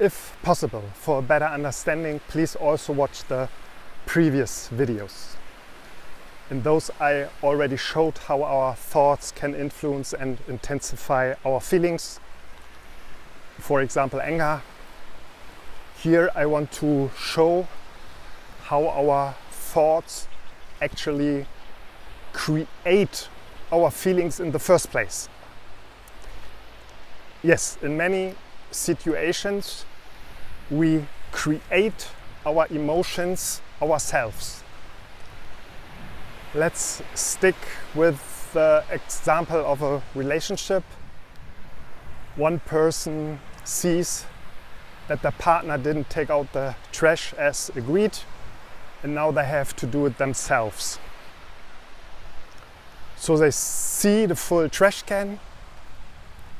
If possible, for a better understanding, please also watch the previous videos. In those I already showed how our thoughts can influence and intensify our feelings. For example, anger. Here I want to show how our thoughts actually create our feelings in the first place. Yes, in many situations we create our emotions ourselves. Let's stick with the example of a relationship. One person sees that the partner didn't take out the trash as agreed, and now they have to do it themselves. So they see the full trash can,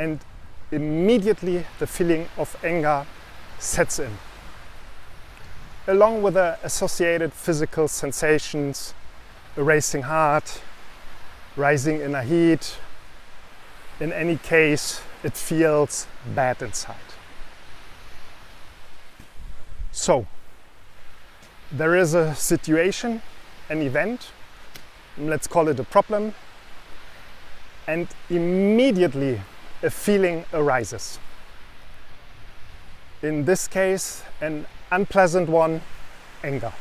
and immediately the feeling of anger sets in, along with the associated physical sensations: a racing heart, rising inner heat. In any case, it feels bad inside. So, there is a situation, an event, let's call it a problem, and immediately a feeling arises. In this case, an unpleasant one: anger.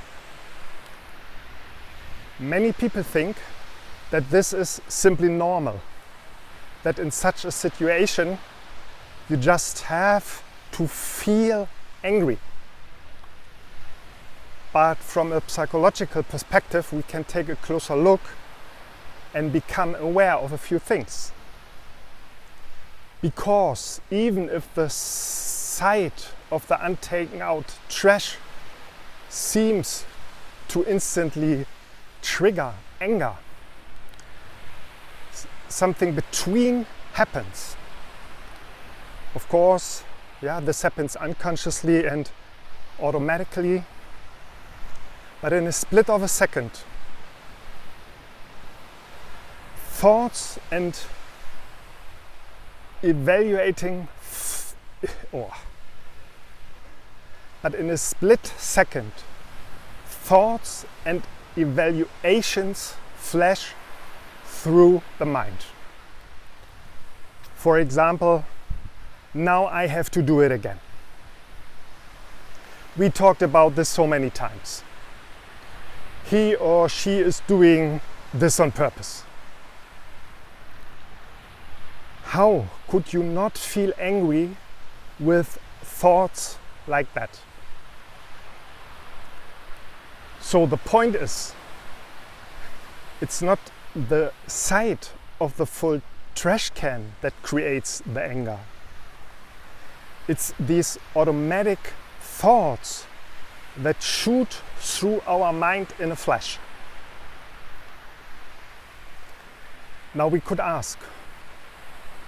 Many people think that this is simply normal, that in such a situation you just have to feel angry. But from a psychological perspective, we can take a closer look and become aware of a few things. Because even if the sight of the untaken out trash seems to instantly trigger anger, something between happens. Of course, this happens unconsciously and automatically, but in a split of a second, thoughts and thoughts and evaluations flash through the mind. For example, now I have to do it again. We talked about this so many times. He or she is doing this on purpose. How could you not feel angry with thoughts like that? So the point is, it's not the sight of the full trash can that creates the anger. It's these automatic thoughts that shoot through our mind in a flash. Now we could ask,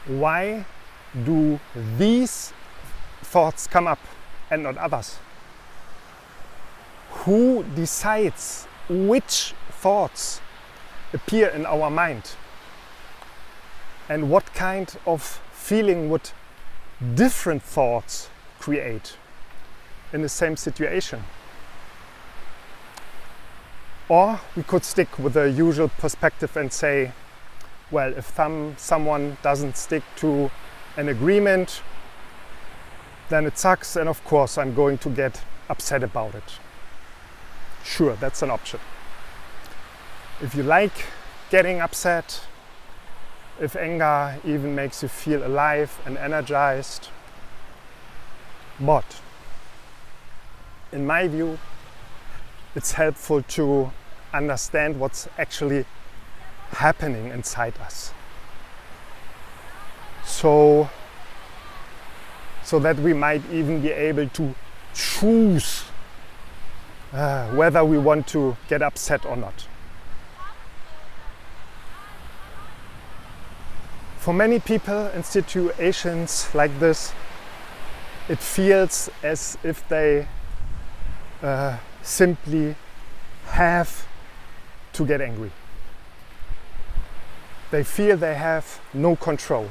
why do these thoughts come up and not others? Who decides which thoughts appear in our mind? And what kind of feeling would different thoughts create in the same situation? Or we could stick with the usual perspective and say, well, if someone doesn't stick to an agreement, then it sucks, and of course I'm going to get upset about it. Sure, that's an option. If you like getting upset, if anger even makes you feel alive and energized, but in my view, it's helpful to understand what's actually happening inside us. So that we might even be able to choose whether we want to get upset or not. For many people in situations like this, it feels as if they simply have to get angry. They feel they have no control.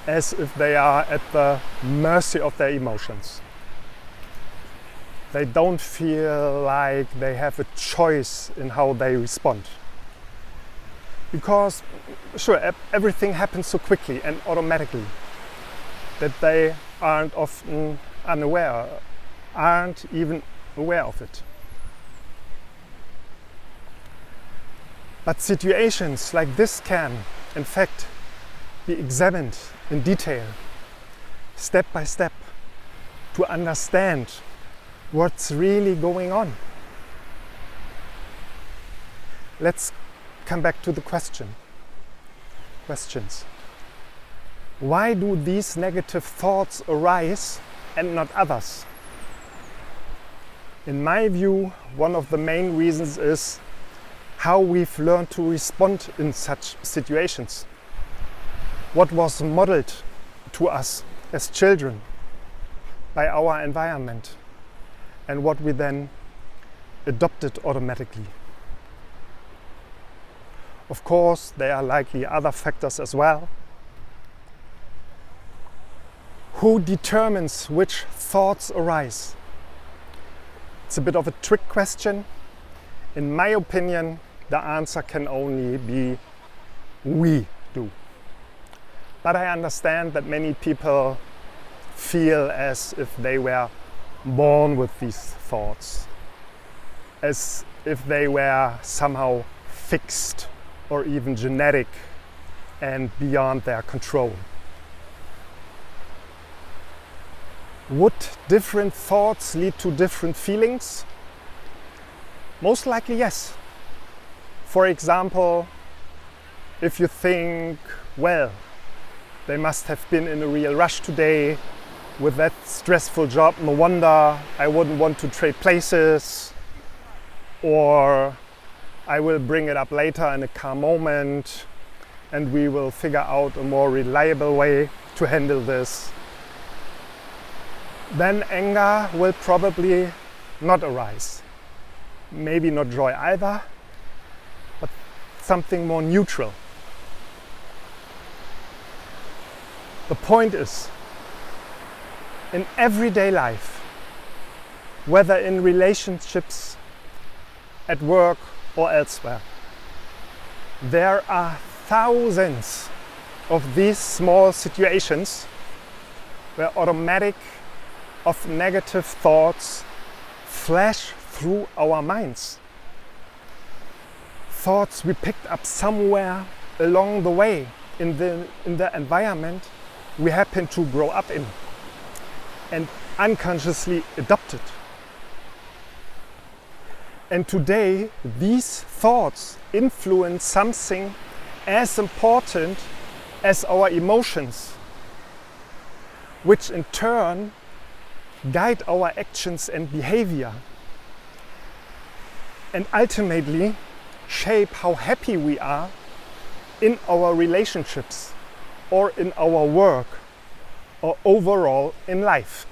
as if they are at the mercy of their emotions. They don't feel like they have a choice in how they respond. Because, sure, everything happens so quickly and automatically that they aren't often aren't even aware of it. But situations like this can, in fact, be examined in detail, step by step, to understand what's really going on. Let's come back to the questions. Why do these negative thoughts arise and not others? In my view, one of the main reasons is how we've learned to respond in such situations. What was modeled to us as children by our environment, and what we then adopted automatically. Of course, there are likely other factors as well. Who determines which thoughts arise? It's a bit of a trick question. In my opinion, the answer can only be we do. But I understand that many people feel as if they were born with these thoughts, as if they were somehow fixed or even genetic and beyond their control. Would different thoughts lead to different feelings? Most likely yes. For example, if you think, well, they must have been in a real rush today with that stressful job, no wonder I wouldn't want to trade places, or I will bring it up later in a calm moment and we will figure out a more reliable way to handle this. Then anger will probably not arise. Maybe not joy either, but something more neutral. The point is, in everyday life, whether in relationships, at work or elsewhere, there are thousands of these small situations where automatic of negative thoughts flash through our minds. Thoughts we picked up somewhere along the way in the environment we happen to grow up in and unconsciously adopted. And today these thoughts influence something as important as our emotions, which in turn guide our actions and behavior, and ultimately shape how happy we are in our relationships or in our work or overall in life.